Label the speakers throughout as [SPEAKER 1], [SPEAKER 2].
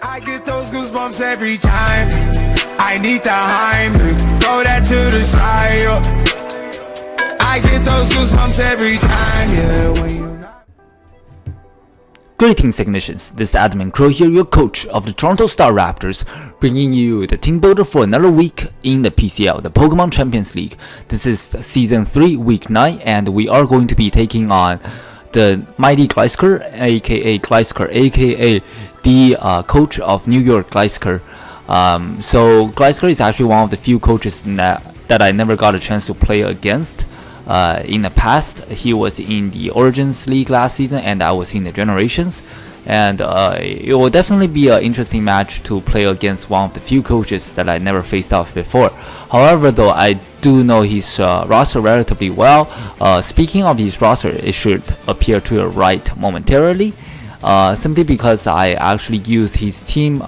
[SPEAKER 1] I get those goosebumps every time. I need the Heimlich, throw that to the side. I get those goosebumps every time, yeah. When you
[SPEAKER 2] Greetings technicians, this is Admin Crow here, your coach of the Toronto Star Raptors, bringing you the Teambuilder for another week in the PCL, the Pokemon Champions League. This is Season 3, Week 9, and we are going to be taking on the mighty Gliscor, aka the coach of New York Gliscor. So Gliscor is actually one of the few coaches that I never got a chance to play against. In the past, he was in the Origins League last season, and I was in the Generations. And it will definitely be an interesting match to play against one of the few coaches that I never faced off before. However, though, I do know his roster relatively well. Speaking of his roster, it should appear to your right momentarily, simply because I actually used his team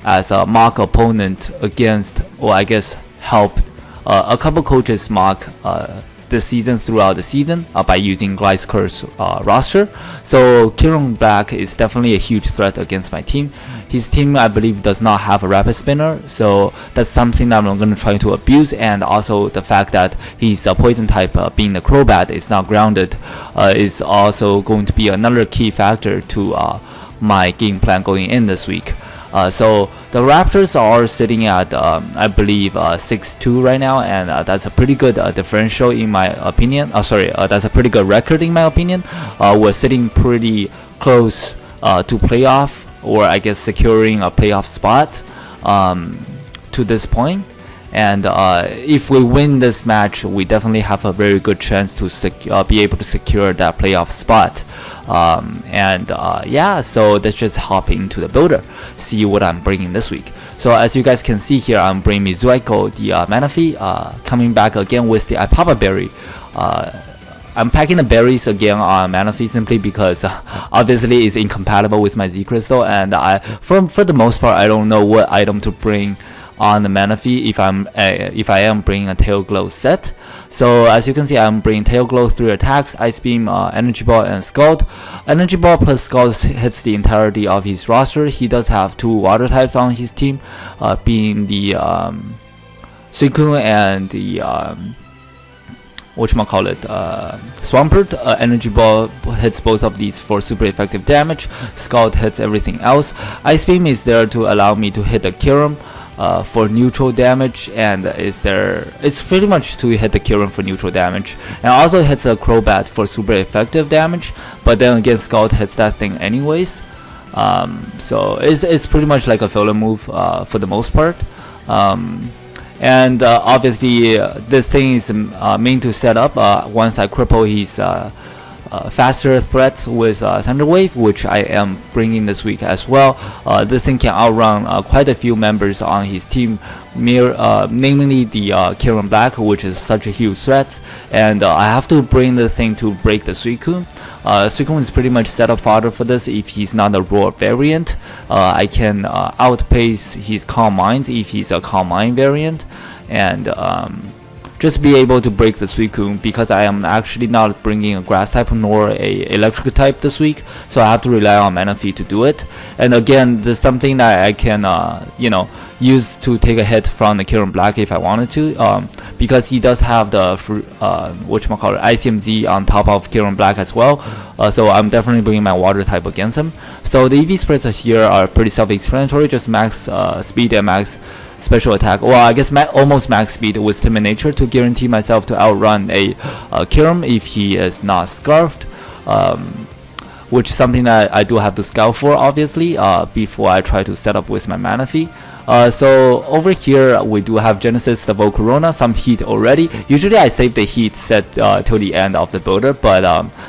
[SPEAKER 2] as a mock opponent against, or I guess helped a couple coaches mock this season throughout the season by using Gliscor's roster. So Kieran Black is definitely a huge threat against my team. His team, I believe, does not have a rapid spinner, so that's something that I'm going to try to abuse. And also the fact that he's a poison type, being the Crobat, is not grounded, is also going to be another key factor to my game plan going in this week. So the Raptors are sitting at I believe 6-2 right now, and that's a pretty good differential in my opinion. That's a pretty good record in my opinion. We're sitting pretty close to playoff, or I guess securing a playoff spot to this point. And if we win this match, we definitely have a very good chance to be able to secure that playoff spot. Yeah, so let's just hop into the builder, see what I'm bringing this week. So as you guys can see here, I'm bringing Mizueko, the Manaphy, coming back again with the Ipapa Berry. I'm packing the berries again on Manaphy simply because obviously it's incompatible with my Z Crystal, and for the most part I don't know what item to bring on the Manaphy if I am bringing a Tail Glow set. So as you can see, I'm bringing Tail Glow 3 attacks, Ice Beam, Energy Ball, and Scald. Energy Ball plus Scald hits the entirety of his roster. He does have 2 water types on his team, being the Suicune and the Swampert. Energy Ball hits both of these for super effective damage. Scald hits everything else. Ice Beam is there to allow me to hit the Kyurem for neutral damage, and it's pretty much to hit the Kyurem for neutral damage, and also hits a Crobat for super effective damage, but then again Scald hits that thing anyways. So it's pretty much like a filler move for the most part. And obviously this thing is meant to set up once I cripple his faster threats with Thunder Wave, which I am bringing this week as well. This thing can outrun quite a few members on his team, namely the Kieran Black, which is such a huge threat, and I have to bring the thing to break the Suicune. Suicune is pretty much set up fodder for this if he's not a Roar variant. I can outpace his Calm Minds if he's a Calm Mind variant, and just be able to break the Suicune, because I am actually not bringing a grass type nor a electric type this week, so I have to rely on Manaphy to do it. And again, this is something that I can use to take a hit from the Kieran Black if I wanted to, because he does have the ICMZ on top of Kieran Black as well. So I'm definitely bringing my water type against him. So the EV spreads here are pretty self-explanatory, just max speed and max special attack, well I guess almost max speed with Timid Nature to guarantee myself to outrun a Kyurem if he is not Scarfed, which is something that I do have to scout for obviously before I try to set up with my Manaphy. So over here we do have Genesis, the Volcarona, some heat already. Usually I save the heat set till the end of the builder, but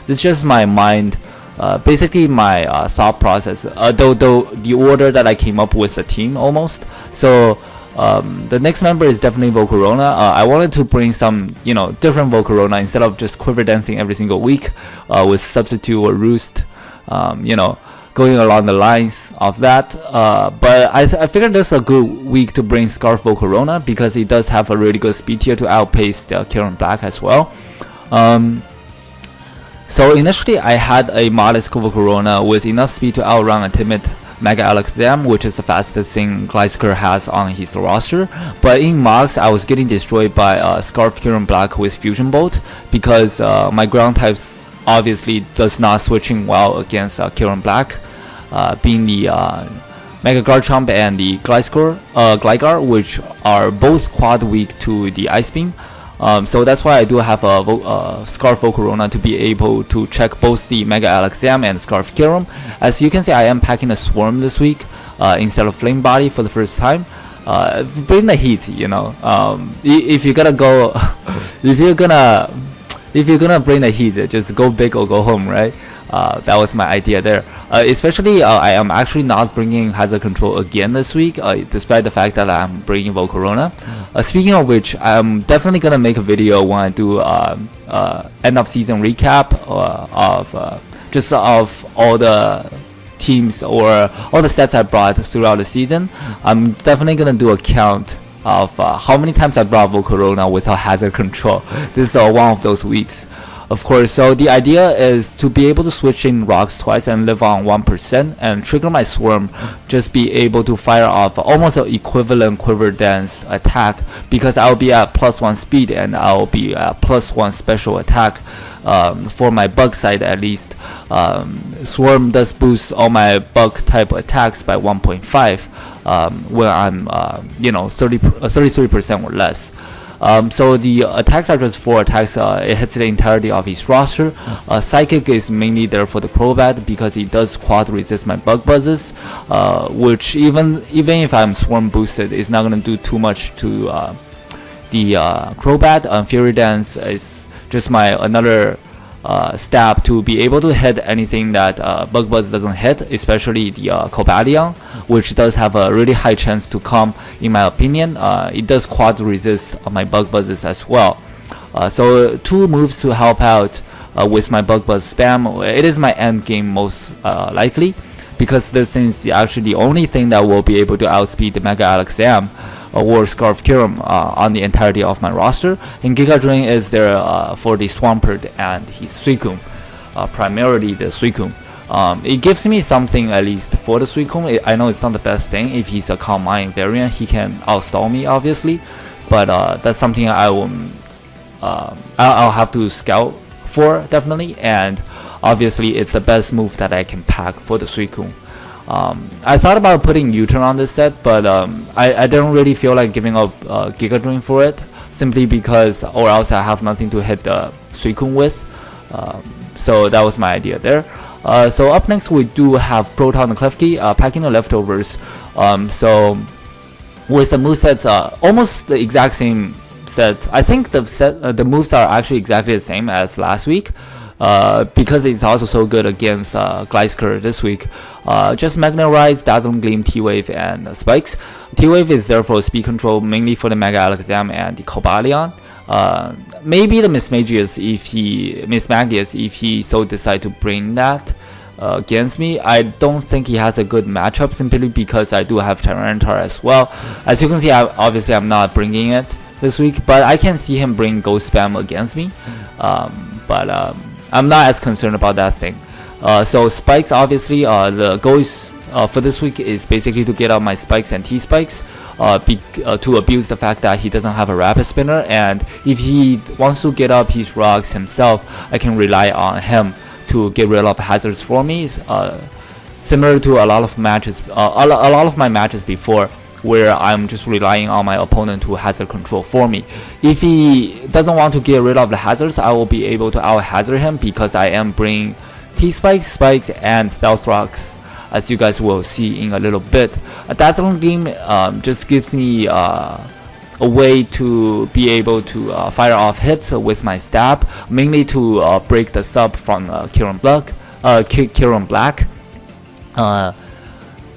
[SPEAKER 2] this is just my mind, basically my thought process, though the order that I came up with the team almost. So the next member is definitely Volcarona. I wanted to bring some, different Volcarona instead of just Quiver Dancing every single week with Substitute or Roost, going along the lines of that. But I figured this is a good week to bring Scarf Volcarona because he does have a really good speed tier to outpace the Kieran Black as well. So initially I had a modest Volcarona with enough speed to outrun a timid Mega Alakazam, which is the fastest thing Gliscor has on his roster. But in mocks, I was getting destroyed by Scarf Kieran Black with Fusion Bolt because my ground types obviously does not switching well against Kieran Black, being the Mega Garchomp and the Gligar, which are both quad weak to the Ice Beam. So that's why I do have a Scarf Volcarona to be able to check both the Mega Alakazam and Scarf Kyurem. As you can see, I am packing a Swarm this week instead of Flame Body for the first time. Bring the heat, you know. If you're gonna go, if you're gonna bring the heat, just go big or go home, right? That was my idea there. Especially, I am actually not bringing Hazard Control again this week, despite the fact that I'm bringing Volcarona. Speaking of which, I'm definitely gonna make a video when I do end of season recap of just of all the teams or all the sets I brought throughout the season. I'm definitely gonna do a count of how many times I brought Volcarona without Hazard Control. This is one of those weeks. Of course, so the idea is to be able to switch in rocks twice and live on 1% and trigger my Swarm, just be able to fire off almost an equivalent Quiver Dance attack because I'll be at +1 speed and I'll be at +1 special attack for my bug side at least. Swarm does boost all my bug type attacks by 1.5 when I'm 33% or less. So the attacks are just 4 attacks. It hits the entirety of his roster. Psychic is mainly there for the Crobat because he does quad resist my bug buzzes, which even if I'm Swarm boosted, it's not gonna do too much to the Crobat. Fury Dance is just my another stab to be able to hit anything that Bug Buzz doesn't hit, especially the Cobalion, which does have a really high chance to come, in my opinion. It does quad resist my Bug Buzzes as well. So 2 moves to help out with my Bug Buzz spam. It is my end game most likely, because this is actually the only thing that will be able to outspeed the Mega Alakazam or Scarf Kyurem on the entirety of my roster. And Giga Drain is there for the Swampert and his Suicune, primarily the Suicune. It gives me something at least for the Suicune. I know it's not the best thing. If he's a Calm Mind variant, he can outstall me obviously, but that's something I will I'll have to scout for definitely, and obviously it's the best move that I can pack for the Suicune. I thought about putting U-turn on this set, but I don't really feel like giving up Giga Drain for it, simply because or else I have nothing to hit the Suicune with. So that was my idea there. So up next we do have Proton and Klefki, packing the leftovers. So with the movesets almost the exact same set. I think the moves are actually exactly the same as last week. Because it's also so good against Gliscor this week. Just Magnet Rise, Dazzling Gleam, T-Wave, and Spikes. T-Wave is there for speed control, mainly for the Mega Alakazam and the Cobalion. Maybe the Miss Magius if he so decide to bring that against me. I don't think he has a good matchup, simply because I do have Tyranitar as well. As you can see, obviously I'm not bringing it this week, but I can see him bring Ghost Spam against me. I'm not as concerned about that thing. So Spikes, obviously, the goal is, for this week is basically to get out my Spikes and T-Spikes, to abuse the fact that he doesn't have a Rapid Spinner, and if he wants to get up his rocks himself, I can rely on him to get rid of hazards for me. Similar to a lot of matches, a lot of my matches before, where I'm just relying on my opponent to hazard control for me. If he doesn't want to get rid of the hazards, I will be able to out hazard him because I am bringing T-Spikes, Spikes, and Stealth Rocks, as you guys will see in a little bit. Dazzling Gleam just gives me a way to be able to fire off hits with my stab, mainly to break the sub from Kieran Black.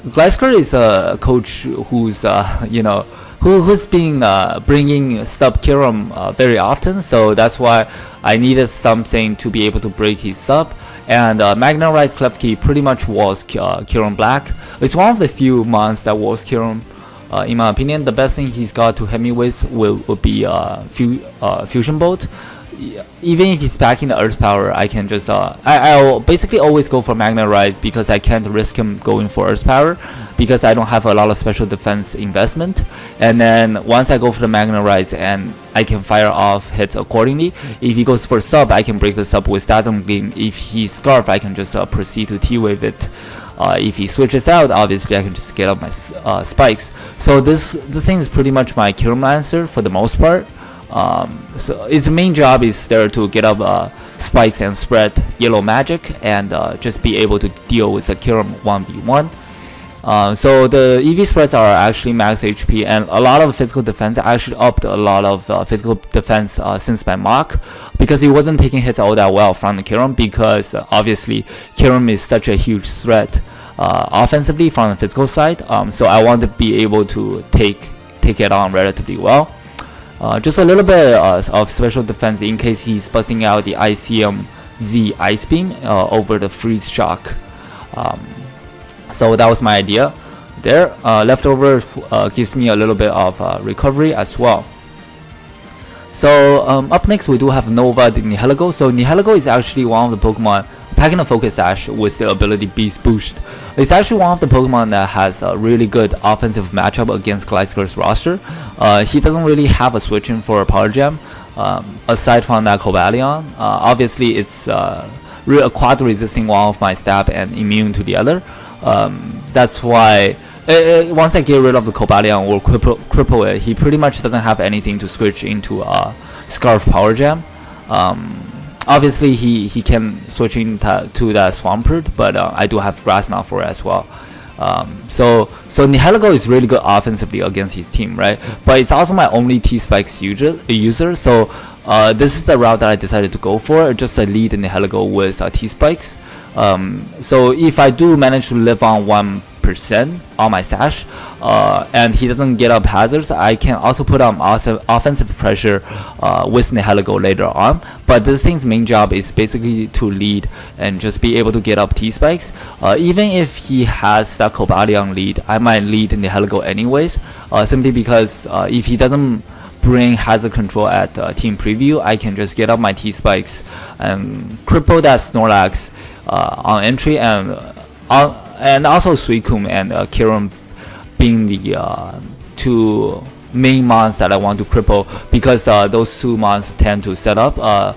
[SPEAKER 2] Gliscor is a coach who's who's been bringing sub Kyurem very often, so that's why I needed something to be able to break his sub. And Magnet Rise Klefki pretty much was Kyurem Black. It's one of the few mons that was Kyurem. In my opinion, the best thing he's got to hit me with will be Fusion Bolt. even if he's packing the Earth Power, I can just I'll basically always go for Magna Rise because I can't risk him going for Earth Power because I don't have a lot of special defense investment. And then once I go for the Magna Rise, and I can fire off hits accordingly. If he goes for sub, I can break the sub with Dazzling Gleam. If he Scarf, I can just proceed to T-Wave it. If he switches out, obviously I can just get up my spikes. So the thing is pretty much my Kirim Lancer for the most part. So its main job is there to get up spikes and spread yellow magic and just be able to deal with a Kirim 1v1. So the EV spreads are actually max HP, and a lot of physical defense. I actually upped a lot of physical defense since my mock, because he wasn't taking hits all that well from the Kirim, because obviously Kirim is such a huge threat offensively from the physical side. So I want to be able to take it on relatively well. Just a little bit of special defense in case he's busting out the ICM Z Ice Beam over the Freeze Shock. So that was my idea there. Leftover gives me a little bit of recovery as well. So up next we do have Nova the Nihilego. So Nihilego is actually one of the Pokemon packing a Focus Sash with the ability Beast Boost. It's actually one of the Pokemon that has a really good offensive matchup against Gliscor's roster. He doesn't really have a switch in for a Power Gem aside from that Cobalion. Obviously it's a quad resisting one of my stab and immune to the other. That's why once I get rid of the Cobalion or cripple it, he pretty much doesn't have anything to switch into Scarf Power Gem. Obviously he can switch into that Swampert, but I do have Grass Knot for it as well. So Nihilego is really good offensively against his team, right? But it's also my only T-Spikes user, so this is the route that I decided to go for, just to lead Nihilego with T-Spikes. So if I do manage to live on 1% on my Sash, and he doesn't get up hazards, I can also put on offensive pressure with Nihilego later on. But this thing's main job is basically to lead and just be able to get up T-Spikes. Even if he has that Cobalion lead, I might lead Nihilego anyways, simply because if he doesn't bring hazard control at team preview, I can just get up my T-Spikes and cripple that Snorlax on entry, and also Suicune and Kirim being the two main mons that I want to cripple, because those two mons tend to set up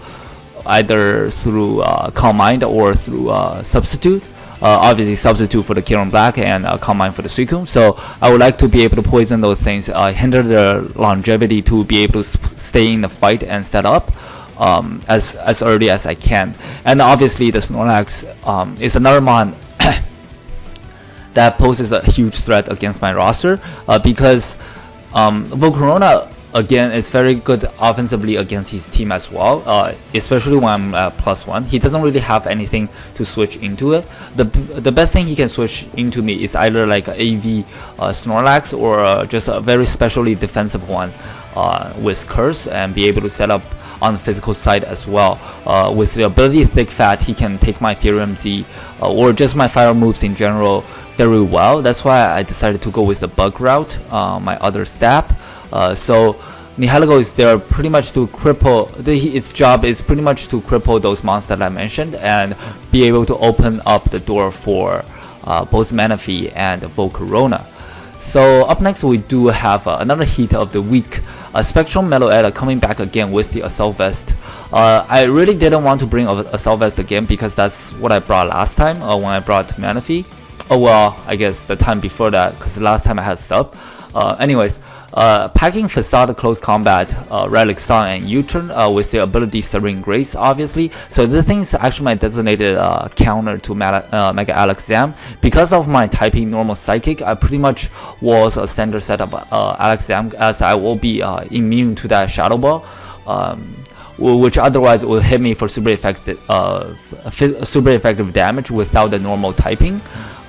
[SPEAKER 2] either through Calm Mind or through Substitute. Obviously Substitute for the Kirim Black and Calm Mind for the Suicune. So I would like to be able to poison those things, hinder their longevity to be able to stay in the fight and set up as early as I can. And obviously the Snorlax is another mon that poses a huge threat against my roster, because Volcarona again is very good offensively against his team as well, especially when I'm at +1. He doesn't really have anything to switch into it. The best thing he can switch into me is either like AV Snorlax or just a very specially defensive one with Curse, and be able to set up on the physical side as well. With the ability Thick Fat, he can take my Fury Z or just my fire moves in general very well. That's why I decided to go with the Bug route, my other stab. So Nihilego is there pretty much to cripple, its job is pretty much to cripple those monsters that I mentioned and be able to open up the door for both Manaphy and Volcarona. So up next we do have another heat of the week, Spectrum Meloetta coming back again with the Assault Vest. I really didn't want to bring Assault Vest again because that's what I brought last time when I brought Manaphy. Oh well, I guess the time before that, because last time I had Sub. Anyways, packing Facade Close Combat, Relic Song, and U-Turn with the ability Serene Grace, obviously. So this thing is actually my designated counter to Mega Alakazam. Because of my typing normal Psychic, I pretty much was a standard setup Alakazam, as I will be immune to that Shadow Ball, which otherwise will hit me for super effective damage without the normal typing.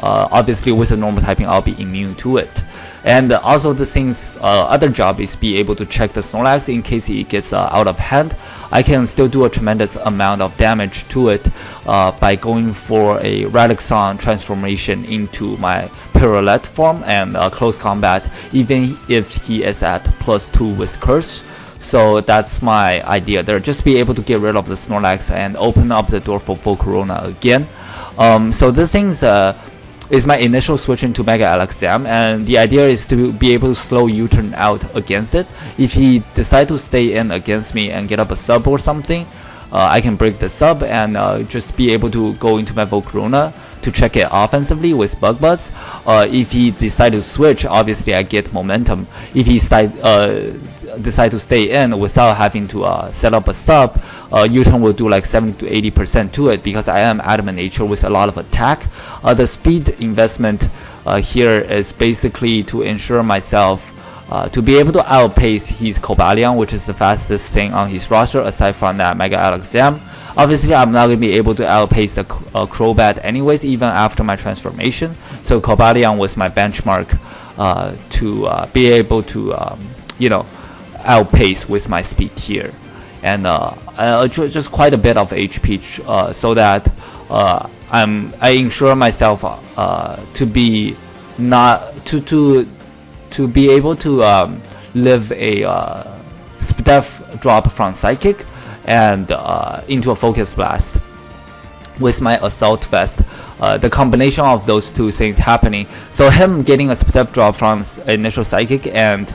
[SPEAKER 2] Obviously with the normal typing I'll be immune to it. And also this thing's other job is be able to check the Snorlax in case it gets out of hand. I can still do a tremendous amount of damage to it by going for a Relic Song transformation into my Pyrolet form and close combat, even if he is at +2 with Curse. So that's my idea there. Just be able to get rid of the Snorlax and open up the door for Volcarona again. So this thing's is my initial switch into Mega Alakazam, and the idea is to be able to slow U-turn out against it. If he decides to stay in against me and get up a sub or something, I can break the sub and just be able to go into my Volcarona to check it offensively with Bug Buzz. If he decides to switch, obviously I get momentum. If he decide to stay in without having to set up a sub, U-turn will do like 70 to 80% to it, because I am Adamant Nature with a lot of attack. The speed investment here is basically to ensure myself to be able to outpace his Cobalion, which is the fastest thing on his roster aside from that Mega Alakazam. Obviously, I'm not going to be able to outpace the Crobat anyways, even after my transformation. So Cobalion was my benchmark to be able to, outpace with my speed here. And just quite a bit of HP, so that I ensure myself to be to be able to live a step drop from Psychic and into a Focus Blast with my Assault Vest. The combination of those two things happening, so him getting a step drop from initial Psychic and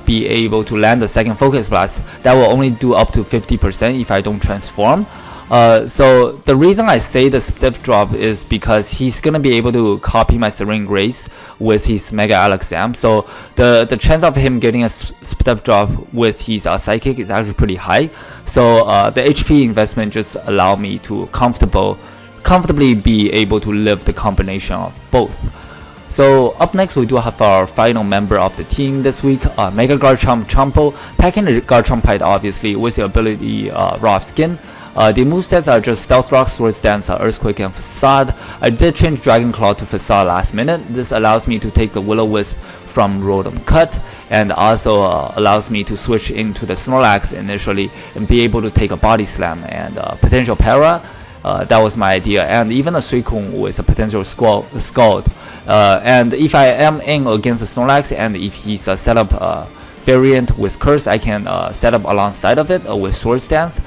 [SPEAKER 2] be able to land the second Focus Blast, that will only do up to 50% if I don't transform. So the reason I say the step drop is because he's gonna be able to copy my Serene Grace with his Mega Alakazam. So the chance of him getting a step drop with his Psychic is actually pretty high. So the HP investment just allow me to comfortably be able to live the combination of both. So up next, we do have our final member of the team this week, Mega Garchomp Chompo, packing the Garchomp Height obviously with the ability Raw Skin. The movesets are just Stealth Rock, Swords Dance, Earthquake, and Facade. I did change Dragon Claw to Facade last minute. This allows me to take the Will-O-Wisp from Rotom Cut, and also allows me to switch into the Snorlax initially and be able to take a Body Slam and potential Para. That was my idea, and even a Suicune with a potential Scald. And if I am in against the Snorlax, and if he's a setup variant with Curse, I can set up alongside of it with Swords Dance.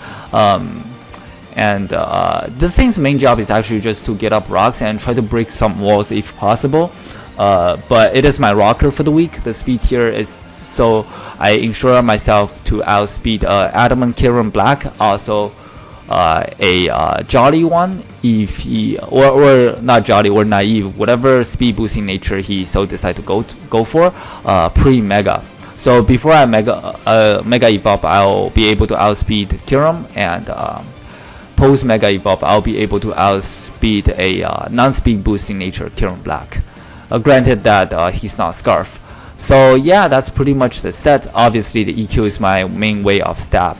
[SPEAKER 2] This thing's main job is actually just to get up rocks and try to break some walls if possible. But it is my rocker for the week. The speed tier is so I ensure myself to outspeed Adamant Kirin Black, also a Jolly one if he or not Jolly or Naive, whatever speed boosting nature he so decide to go for pre-Mega. So before I Mega Evolve, I'll be able to outspeed Kirin, and post Mega Evolve, I'll be able to outspeed a non-speed boosting nature Kirin Black. Granted that he's not Scarf. So yeah, that's pretty much the set. Obviously, the EQ is my main way of stab.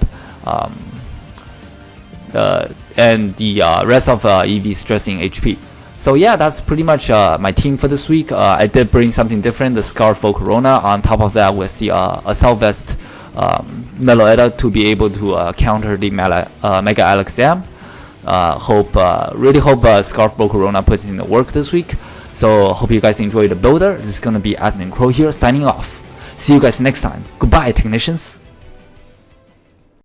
[SPEAKER 2] And the rest of EV is stressing HP. So yeah, that's pretty much my team for this week. I did bring something different, the Scarf Volcarona, on top of that with the Assault Vest Meloetta to be able to counter the Mega Alakazam. Really hope Scarf Volcarona puts in the work this week. So hope you guys enjoy the builder. This is gonna be Admin Crow here signing off. See you guys next time. Goodbye, technicians.